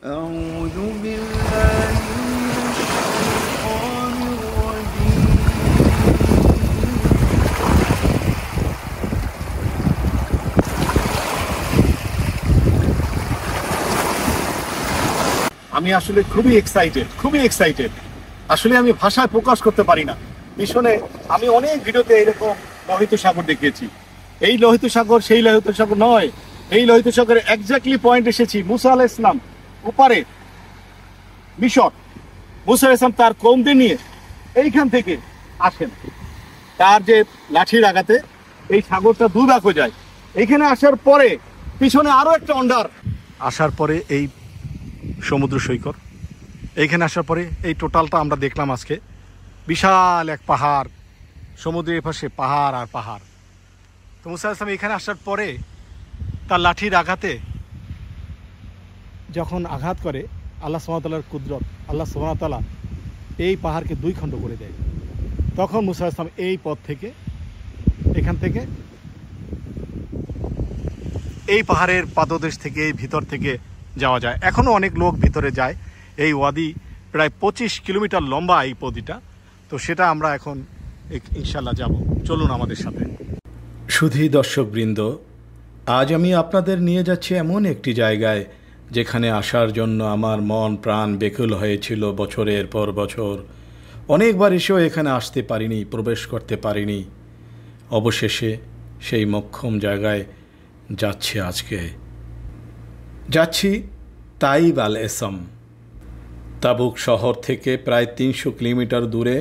أعوذ بالله من الشيطان الرجيم আমি আসলে খুবই এক্সাইটেড আসলে আমি ভাষায় প্রকাশ করতে পারি না। মিশনে আমি অনেক ভিডিওতে এরকম লোহিত সাগর দেখিয়েছি। এই লোহিত সাগর সেই লোহিত সাগর নয়, এই লোহিত সাগরের এক্স্যাক্টলি পয়েন্ট এসেছি। মুসা আলাইহিস সালাম ওপারে মিশর, মুসা আলাইহিস সালাম তার কওমদের নিয়ে এইখান থেকে আসেন। তার যে লাঠির আঘাতে এই সাগরটা দুভাগ হয়ে যায়। এইখানে আসার পরে পিছনে আরো একটা অন্ডার আসার পরে এই সমুদ্র সৈকত, এইখানে আসার পরে এই টোটালটা আমরা দেখলাম আজকে। বিশাল এক পাহাড়, সমুদ্রের পাশে পাহাড় আর পাহাড়। তো মুসা আলাইহিস সালাম এখানে আসার পরে তার লাঠির আঘাতে যখন আঘাত করে আল্লাহ সুবহানাহু ওয়া তাআলার কুদরত, আল্লাহ সুবহানাহু ওয়া তাআলা এই পাহাড়কে দুই খণ্ড করে দেয়। তখন মুসা আলাইহিস সালাম এই পথ থেকে, এখান থেকে এই পাহাড়ের পাদদেশ থেকে, এই ভিতর থেকে যাওয়া যায়। এখনও অনেক লোক ভিতরে যায়। এই ওয়াদি প্রায় 25 কিলোমিটার লম্বা এই পদিটা। তো সেটা আমরা এখন ইনশাল্লাহ যাব। চলুন আমাদের সাথে। শুধু দর্শকবৃন্দ, আজ আমি আপনাদের নিয়ে যাচ্ছি এমন একটি জায়গায় যেখানে আসার জন্য আমার মন প্রাণ বেকুল হয়েছিল বছরের পর বছর। অনেকবার এসেও এখানে আসতে পারিনি, প্রবেশ করতে পারিনি। অবশেষে সেই মোক্ষম জায়গায় যাচ্ছি আজকে। যাচ্ছি তাইব আল এসম। তাবুক শহর থেকে প্রায় 300 কিলোমিটার দূরে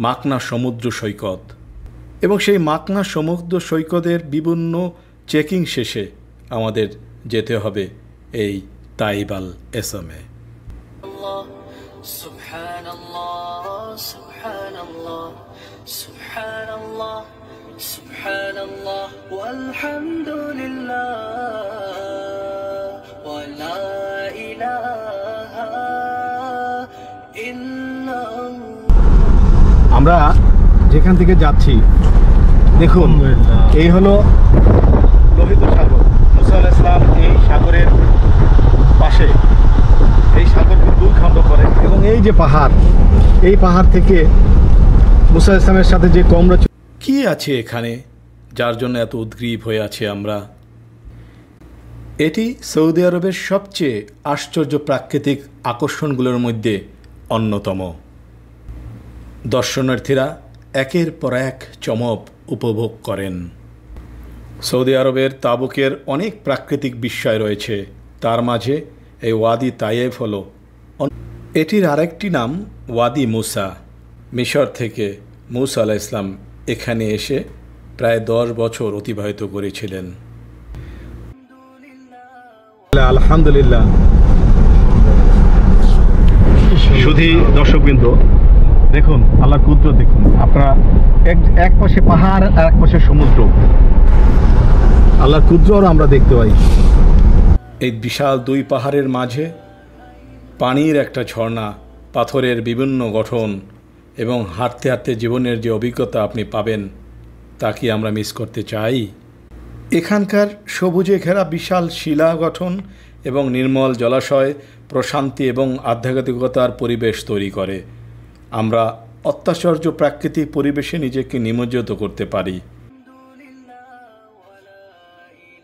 মাকনা সমুদ্র সৈকত, এবং সেই মাকনা সমুদ্র সৈকতের বিভিন্ন চেকিং শেষে আমাদের যেতে হবে এই তাইব আল এসমে। আমরা যেখান থেকে যাচ্ছি দেখুন, এই হলো লোহিত সাগর। মুসা আলাইহিস সালাম এই সাগরের পাশে এই সাগরকে দুই খণ্ড করে, এবং এই যে পাহাড়, এই পাহাড় থেকে মুসা আলাইহিস সালামের সাথে যে কওমরা কি আছে এখানে, যার জন্য এত উদ্গ্রীব হয়ে আছে আমরা। এটি সৌদি আরবের সবচেয়ে আশ্চর্য প্রাকৃতিক আকর্ষণগুলোর মধ্যে অন্যতম। দর্শনার্থীরা একের পর এক চমক উপভোগ করেন। সৌদি আরবের তাবুকের অনেক প্রাকৃতিক বিস্ময় রয়েছে, তার মাঝে এই ওয়াদি তাইয়েব হলো। এটির আরেকটি নাম ওয়াদি মুসা। মিশর থেকে মুসা আলাইহিস সালাম এখানে এসে প্রায় 10 বছর অতিবাহিত করেছিলেন। আলহামদুলিল্লাহ। শুধু দর্শকবৃন্দ দেখুন, আল্লাহর কুদরত দেখুন। আপনারা এক পাশে পাহাড় আর এক পাশে সমুদ্র, আল্লাহর কুদরত আমরা দেখতে পাই। এই বিশাল দুই পাহাড়ের মাঝে পানির একটা ঝর্ণা, পাথরের বিভিন্ন গঠন, এবং হাঁটতে হাঁটতে জীবনের যে অভিজ্ঞতা আপনি পাবেন তা কি আমরা মিস করতে চাই? এখানকার সবুজে ঘেরা বিশাল শিলা গঠন এবং নির্মল জলাশয় প্রশান্তি এবং আধ্যাত্মিকতার পরিবেশ তৈরি করে। আমরা অত্যাশ্চর্য প্রাকৃতিক পরিবেশে নিজেকে নিমজ্জিত করতে পারি।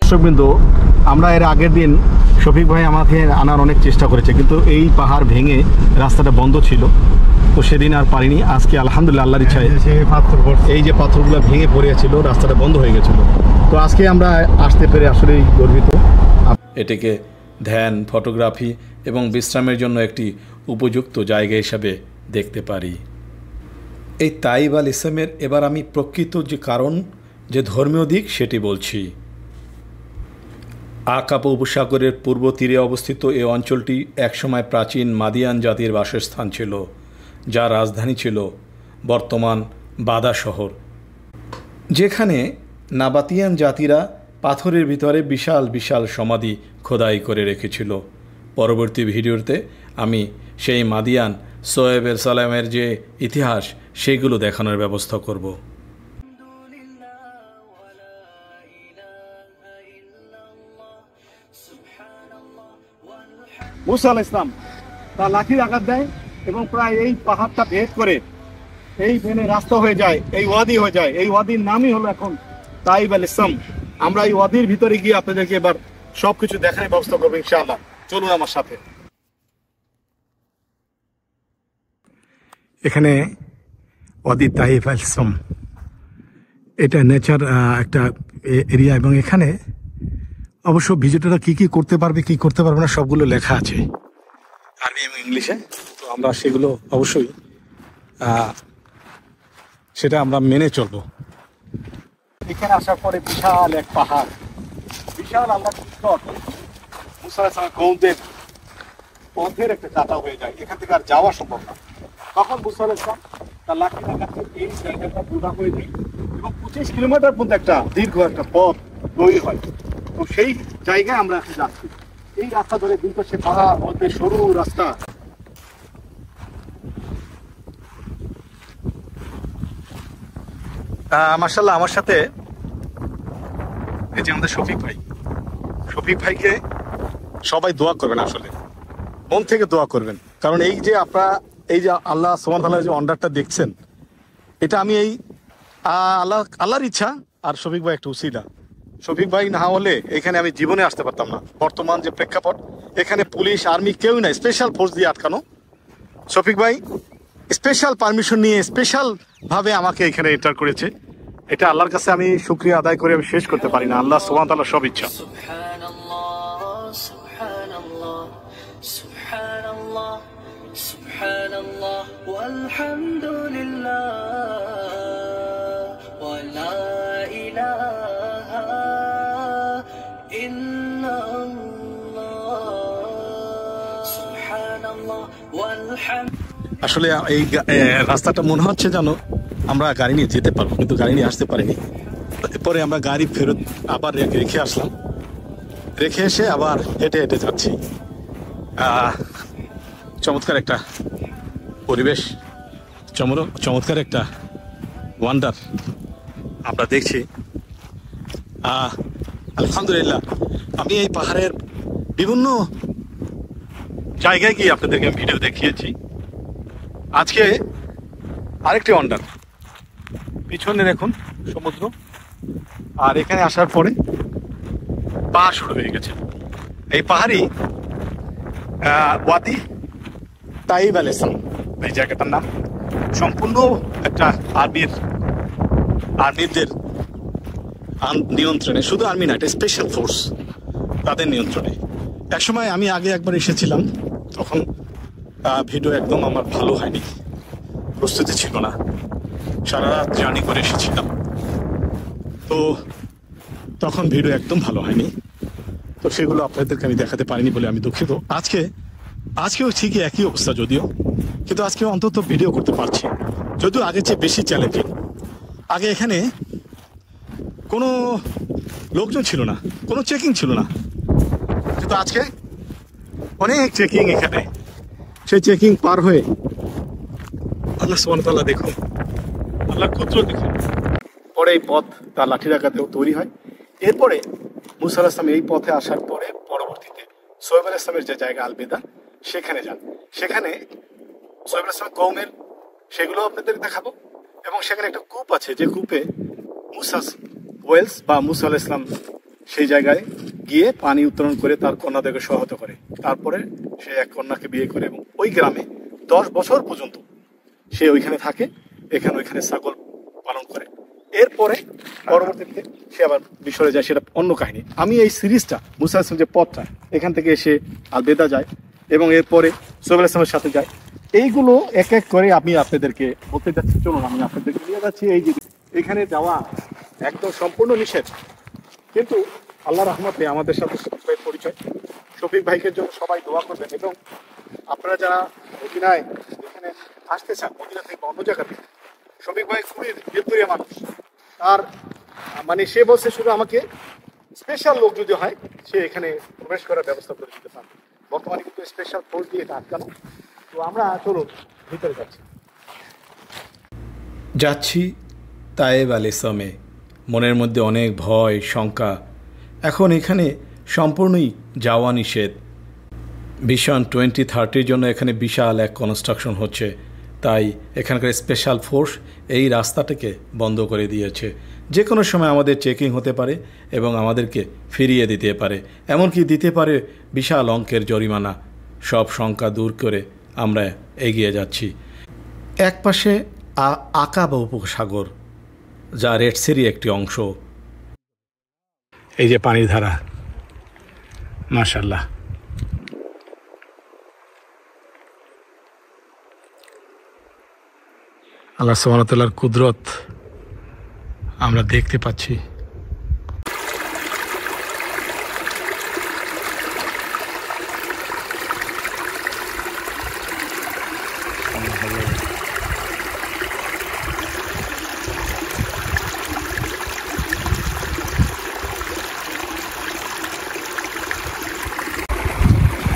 দর্শকবৃন্দ, আমরা এর আগের দিন শফিক ভাই আমাকে আনার অনেক চেষ্টা করেছে, কিন্তু এই পাহাড় ভেঙে রাস্তাটা বন্ধ ছিল, তো সেদিন আর পারিনি। আজকে আলহামদুলিল্লাহ আল্লাহর ইচ্ছায় এই যে পাথরগুলো ভেঙে পড়েছিল, রাস্তাটা বন্ধ হয়ে গেছিল, তো আজকে আমরা আসতে পেরে আসলেই গর্বিত। এটিকে ধ্যান, ফটোগ্রাফি এবং বিশ্রামের জন্য একটি উপযুক্ত জায়গা হিসাবে দেখতে পারি। এই তাইব আল এসমের এবার আমি প্রকৃত যে কারণ, যে ধর্মীয় দিক সেটি বলছি। আকাবা উপসাগরের পূর্ব তীরে অবস্থিত এই অঞ্চলটি একসময় প্রাচীন মাদিয়ান জাতির বাসস্থান ছিল, যার রাজধানী ছিল বর্তমান বাদা শহর, যেখানে নাবাতিয়ান জাতিরা পাথরের ভিতরে বিশাল বিশাল সমাধি খোদাই করে রেখেছিল। পরবর্তী ভিডিওতে আমি সেই মাদিয়ান সোয়েব সালামের যে ইতিহাস সেগুলো দেখানোর ব্যবস্থা করব। মুসা আলাইহিস সালাম তার লাঠির আঘাত দেয় এবং প্রায় এই পাহাড়টা ভেদ করে এই ভেনে রাস্তা হয়ে যায়, এই ওয়াদি হয়ে যায়। এই ওয়াদির নামই হলো এখন তাইব আল ইসলাম। আমরা এই ওয়াদির ভিতরে গিয়ে আপনাদেরকে এবার সবকিছু দেখার ব্যবস্থা করবো ইনশাআল্লাহ। চলুন আমার সাথে। এখানে ওয়াদি তাইব আল ইসলাম, এটা নেচার একটা এরিয়া এবং এখানে অবশ্য ভিজিটররা কি কি করতে পারবে কি করতে পারবে না সবগুলো লেখা আছে আরবি এবং ইংলিশে। তো আমরা সেগুলো অবশ্যই সেটা আমরা মেনে চলবো। এখানে আসার পরে বিশাল এক পাহাড়, বিশাল আল্লাহ মুসা আলাইহিস সালামের কওমদের পথের একটা কাটা হয়ে যায়, এখান থেকে আর যাওয়া সম্ভব না। তখন মুসা আলাইহিস সালাম তার লাঠি লাগাতে এই জায়গাটা পুরা হয়ে যায় এবং 25 কিলোমিটার পর্যন্ত একটা দীর্ঘ একটা পথ তৈরি হয়। তো সেই জায়গায় আমরা এখন যাচ্ছি। এই রাস্তা ধরে দুই পাশে পাহাড়, মধ্যে সরু রাস্তা। মাশাআল্লাহ আমার সাথে এই যে আমাদের শফিক ভাইকে সবাই দোয়া করবেন, আসলে মন থেকে দোয়া করবেন। কারণ এই যে আপনারা এই যে আল্লাহ সুবহানাহু ওয়া তাআলার যে অন্ডারটা দেখছেন, এটা আমি এই আল্লাহর ইচ্ছা আর শফিক ভাই একটা উসিলা। শফিক ভাই না হলে এখানে আমি জীবনে আসতে পারতাম না। বর্তমান যে প্রেক্ষাপট, এখানে পুলিশ আর্মি কেউই নাই, স্পেশাল ফোর্স দিয়ে আটকানো। শফিক ভাই স্পেশাল পারমিশন নিয়ে স্পেশাল ভাবে আমাকে এখানে এন্টার করেছে। এটা আল্লাহর কাছে আমি শুকরিয়া আদায় করে আমি শেষ করতে পারি না। আল্লাহ সুবহানাহু ওয়া তাআলার সব ইচ্ছা। সুবহানাল্লাহ ওয়ালহামদুলিল্লাহ ওয়া লা ইলাহা ইল্লাল্লাহ সুবহানাল্লাহ ওয়ালহামদুলিল্লাহ। আসলে এই রাস্তাটা মনে হচ্ছে জানো আমরা গাড়ি নিয়ে যেতে পারবো, কিন্তু গাড়ি নিয়ে আসতে পারিনি। পরে আমরা গাড়ি ফেরত আবার রেখে আসলাম, রেখে এসে আবার হেঁটে হেঁটে যাচ্ছি। চমৎকার একটা পরিবেশ, চমৎকার একটা ওয়ান্ডার আমরা দেখছি। আলহামদুলিল্লাহ আমি এই পাহাড়ের বিভিন্ন জায়গায় গিয়ে আপনাদেরকে ভিডিও দেখিয়েছি। আজকে আরেকটি ওয়ান্ডার, পিছনে দেখুন সমুদ্র, আর এখানে আসার পরে পাহাড় শুরু হয়ে গেছে। এই পাহাড়ি ওয়াদি তাইব আল ইসলাম এই জায়গাটার নাম। সম্পূর্ণ একটা আর্মিদের নিয়ন্ত্রণে, শুধু আর্মি না, এটা স্পেশাল ফোর্স, তাদের নিয়ন্ত্রণে। একসময় আমি আগে একবার এসেছিলাম, তখন ভিডিও একদম আমার ভালো হয়নি, প্রস্তুতি ছিল না, সারা রাত জার্নি করে এসেছিলাম, তো তখন ভিডিও একদম ভালো হয়নি। তো সেগুলো আপনাদেরকে আমি দেখাতে পারিনি বলে আমি দুঃখিত। আজকেও ঠিকই একই অবস্থা যদিও, কিন্তু আজকে অন্তত ভিডিও করতে পারছি, যদিও আগের চেয়ে বেশি চ্যালেঞ্জিং। আগে এখানে কোনো লোকজন ছিল না, কোনো চেকিং ছিল না, কিন্তু আজকে অনেক চেকিং এখানে। সেই চেকিং পার হয়ে আল্লাহ সুবহানাহু ওয়া তাআলা দেখুন, আল্লাহ কুদরত দেখুন। পরে এই পথ তার লাঠির আঘাতেও তৈরি হয়। এরপরে মুসা আলাইহিস সালাম এই পথে আসার পরে পরবর্তীতে সোহেব আলাইহিস সালামের যে জায়গা আলবেদা, সেখানে যান। সেখানে সোহেব আলাইহিস সালাম কওমের সেগুলো আপনাদের দেখাবো। এবং সেখানে একটা কূপ আছে, যে কূপে মুসাস ওয়েলস বা মুসা আলাইহিস সালাম সেই জায়গায় গিয়ে পানি উত্তোলন করে তার কন্যাদেরকে সহায়তা করে। তারপরে সে এক কন্যাকে বিয়ে করে এবং ওই গ্রামে 10 বছর পর্যন্ত সে ওইখানে থাকে, ওইখানে ছাগল পালন করে। এরপরে পরবর্তীতে সে আবার মিশরে যায়, সেটা অন্য কাহিনী। আমি এই সিরিজটা মুসা আলাইহিস সালাম যে পথটা এখান থেকে এসে আলবেদা যায় এবং এরপরে সোহেব আলাইহিস সালামের সাথে যায়, এইগুলো এক এক করে আমি আপনাদেরকে বলতে যাচ্ছি। চলুন আমি আপনাদেরকে নিয়ে যাচ্ছি। এই যে এখানে যাওয়া একদম সম্পূর্ণ নিষেধ, কিন্তু আল্লাহ রহমতে আমাদের সাথে শফিক ভাইয়ের পরিচয়। শফিক ভাইকের জন্য সবাই দোয়া করবেন এবং আপনারা যারা মদিনায় এখানে আসতে চান, মদিনা থেকে অন্য জায়গা থেকে, শফিক ভাই খুবই দিলপ্রিয় মানুষ। আর মানে সে বলছে শুধু আমাকে স্পেশাল লোক যদি হয় সে এখানে প্রবেশ করার ব্যবস্থা করে দিতে পারে। বর্তমানে কিন্তু স্পেশাল ফোর্স দিয়ে এটা আটকানো। তো আমরা চলুন ভিতরে যাচ্ছি তায়েব আল ইসলামে। মনের মধ্যে অনেক ভয় শঙ্কা, এখন এখানে সম্পূর্ণই যাওয়া নিষেধ। ভিশন 2030 জন্য এখানে বিশাল এক কনস্ট্রাকশন হচ্ছে, তাই এখানকার স্পেশাল ফোর্স এই রাস্তাটাকে বন্ধ করে দিয়েছে। যে কোনো সময় আমাদের চেকিং হতে পারে এবং আমাদেরকে ফিরিয়ে দিতে পারে, এমনকি দিতে পারে বিশাল অঙ্কের জরিমানা। সব শঙ্কা দূর করে আমরা এগিয়ে যাচ্ছি। এক পাশে আকাবা উপসাগর, যা রেড সিরই একটি অংশ। এই যে পানির ধারা, মাশাআল্লাহ। আল্লাহ সুবহানাহু ওয়া তাআলার কুদরত আমরা দেখতে পাচ্ছি।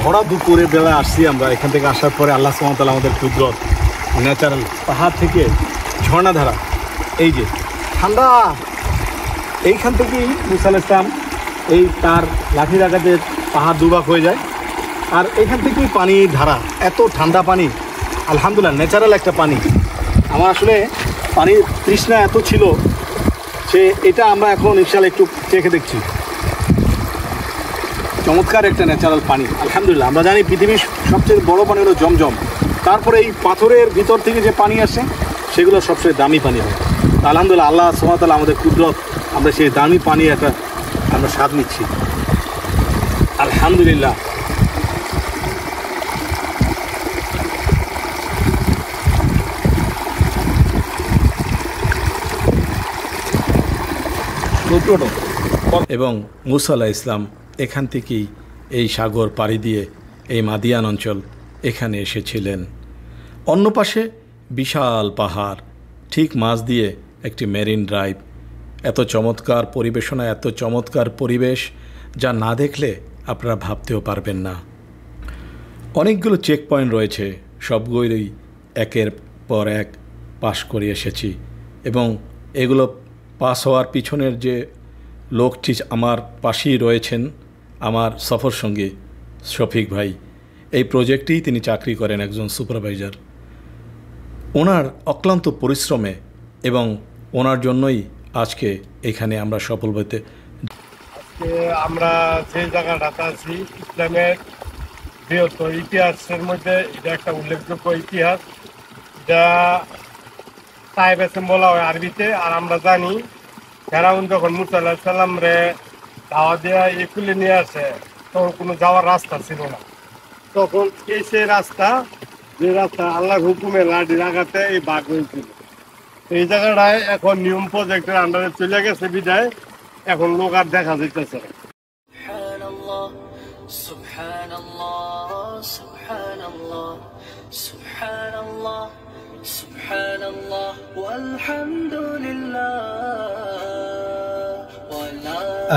ভরা দুপুরে বেলা আসছি আমরা। এখান থেকে আসার পরে আল্লাহ সুবহানাহু ওয়া তাআলা আমাদের কুদরত, ন্যাচারাল পাহাড় থেকে ঝর্ণাধারা, এই যে ঠান্ডা, এইখান থেকেই মুসা আলাইহিস সালাম এই তার লাঠির আঘাতে পাহাড় দুভাগ হয়ে যায়, আর এখান থেকেই পানি ধারা, এত ঠান্ডা পানি, আলহামদুলিল্লাহ ন্যাচারাল একটা পানি। আমার আসলে পানির তৃষ্ণা এত ছিল যে এটা আমরা এখন ইনশাআল্লাহ একটু চেখে দেখছি। চমৎকার একটা ন্যাচারাল পানি, আলহামদুলিল্লাহ। আমরা জানি পৃথিবীর সবচেয়ে বড় পানি হলো জমজম, তারপরে এই পাথরের ভিতর থেকে যে পানি আসে সেগুলো সবচেয়ে দামি পানি হয়। আলহামদুলিল্লাহ, আল্লাহ সুবহানাহু ওয়া তাআলা আমাদের কুদরত, আমরা সেই দামি পানি একটা আমরা স্বাদ নিচ্ছি, আলহামদুলিল্লাহ। এবং মুসা আলাইহিস সালাম এখান থেকেই এই সাগর পাড়ি দিয়ে এই মাদিয়ান অঞ্চল এখানে এসেছিলেন। অন্য পাশে বিশাল পাহাড়, ঠিক মাঝ দিয়ে একটি মেরিন ড্রাইভ। এত চমৎকার পরিবেশনা, এত চমৎকার পরিবেশ, যা না দেখলে আপনারা ভাবতেও পারবেন না। অনেকগুলো চেক পয়েন্ট রয়েছে, সবগুলোই একের পর এক পাশ করে এসেছি, এবং এগুলো পাস হওয়ার পিছনের যে লোকটি আমার পাশেই রয়েছেন, আমার সফর সঙ্গী শফিক ভাই, এই প্রজেক্টেই তিনি চাকরি করেন, একজন সুপারভাইজার। ওনার অক্লান্ত পরিশ্রমে এবং ওনার জন্যই আজকে এখানে আমরা সফল হতে। আজকে আমরা যে জায়গাটাতে আছি, ইসলামের বৃহত্তর ইতিহাসের মধ্যে এটা একটা উল্লেখযোগ্য ইতিহাস। যা সাহেব এসেম বলা হয় আরবিতে। আর আমরা জানি ফেরাউন যখন মুসা আলাইহিস সালাম রে দাওয়া দেওয়া একুলে নিয়ে আসে, তখন কোনো যাওয়ার রাস্তা ছিল না। তখন এই সেই রাস্তা, যে রাস্তা আল্লাহর হুকুমে লাঠির আঘাতে এই বাঘ হয়েছিল, এই জায়গাটায় এখন নিয়ম প্রজেক্টের আন্ডারে চলে গেছে বিদায় এখন লোক আর দেখা যাইতেছে না।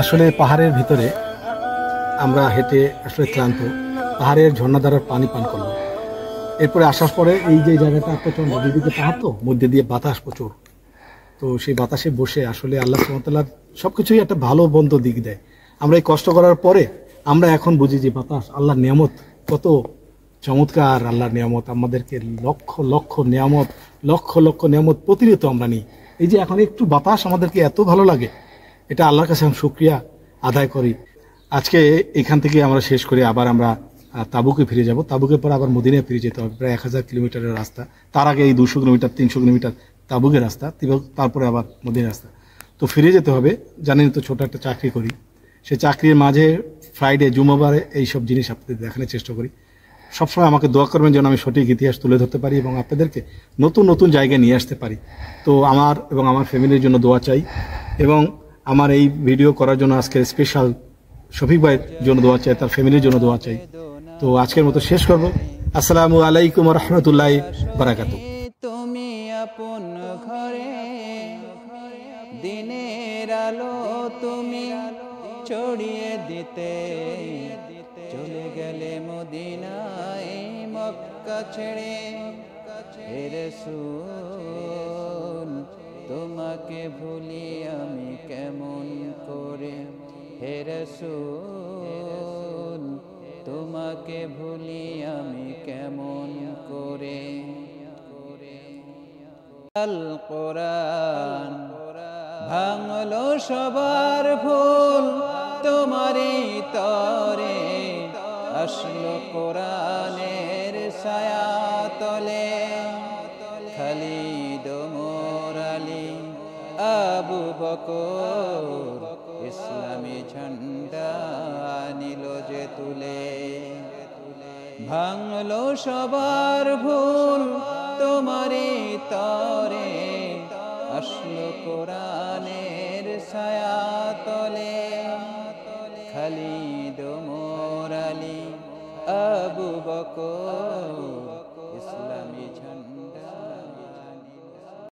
আসলে পাহাড়ের ভিতরে আমরা হেঁটে আসলে ক্লান্ত, পাহাড়ের ঝর্ণাধারার পানি পান করলাম। এরপরে আসার পরে এই যে জায়গাটা প্রচন্ড, দুদিকে পাহাড় তো, মধ্যে দিয়ে বাতাস প্রচুর, তো সেই বাতাসে বসে আসলে আল্লাহ সুবহানাহু ওয়া তাআলার সবকিছুই একটা ভালো বন্ধ দিক দেয়। আমরা এই কষ্ট করার পরে আমরা এখন বুঝি যে বাতাস আল্লাহর নিয়ামত কত চমৎকার। আল্লাহর নিয়ামত আমাদেরকে লক্ষ লক্ষ নিয়ামত, লক্ষ লক্ষ নিয়ামত প্রতিনিয়ত আমরা নিই। এই যে এখন একটু বাতাস আমাদেরকে এত ভালো লাগে, এটা আল্লাহর কাছে আমি শুকরিয়া আদায় করি। আজকে এখান থেকে আমরা শেষ করে আবার আমরা তাবুকে ফিরে যাব। তাবুকের পর আবার মদিনায় ফিরে যেতে হবে, প্রায় 1000 কিলোমিটারের রাস্তা। তার আগে এই 200 কিলোমিটার 300 কিলোমিটার তাবুকের রাস্তা, তারপরে আবার মদিনার রাস্তা। তো ফিরে যেতে হবে। জানেন তো ছোট একটা চাকরি করি, সে চাকরির মাঝে ফ্রাইডে, জুমাবারে এইসব জিনিস আপনাদের দেখানোর চেষ্টা করি। সবসময় আমাকে দোয়া করবেন যেন আমি সঠিক ইতিহাস তুলে ধরতে পারি এবং আপনাদেরকে নতুন নতুন জায়গায় নিয়ে আসতে পারি। তো আমার এবং আমার ফ্যামিলির জন্য দোয়া চাই, এবং আমার এই ভিডিও করার জন্য আজকে স্পেশাল শফিক ভাইয়ের জন্য দোয়া চাই, তার ফ্যামিলির জন্য দোয়া চাই। তো আজকের মতো শেষ করব। আসসালামু আলাইকুম ওয়া রাহমাতুল্লাহি ওয়া বারাকাতুহু। তুমি আপন ঘরে দিনের আলো তুমি ছড়িয়ে দিতে, চলে গেলে মদিনায় মক্কা ছেড়ে। হে রাসূল তোমাকে ভুলি আমি কেমন করে, হে রাসূল তোমাকে ভুলি আমি কেমন করে। আল কোরআন ভাঙলো সবার ভুল তোমারই তরে, আসলো কোরআনের ছায়া তলে। খালিদ ওমর আলী আবু বকর ইসলামী ঝান্ডা নিল যে তুলে। ভাঙলো সবার ভুল তোমারই তরে, আসলো কোরআনের ছায়া তলে। খালিদ ওমর আলী আবু বকর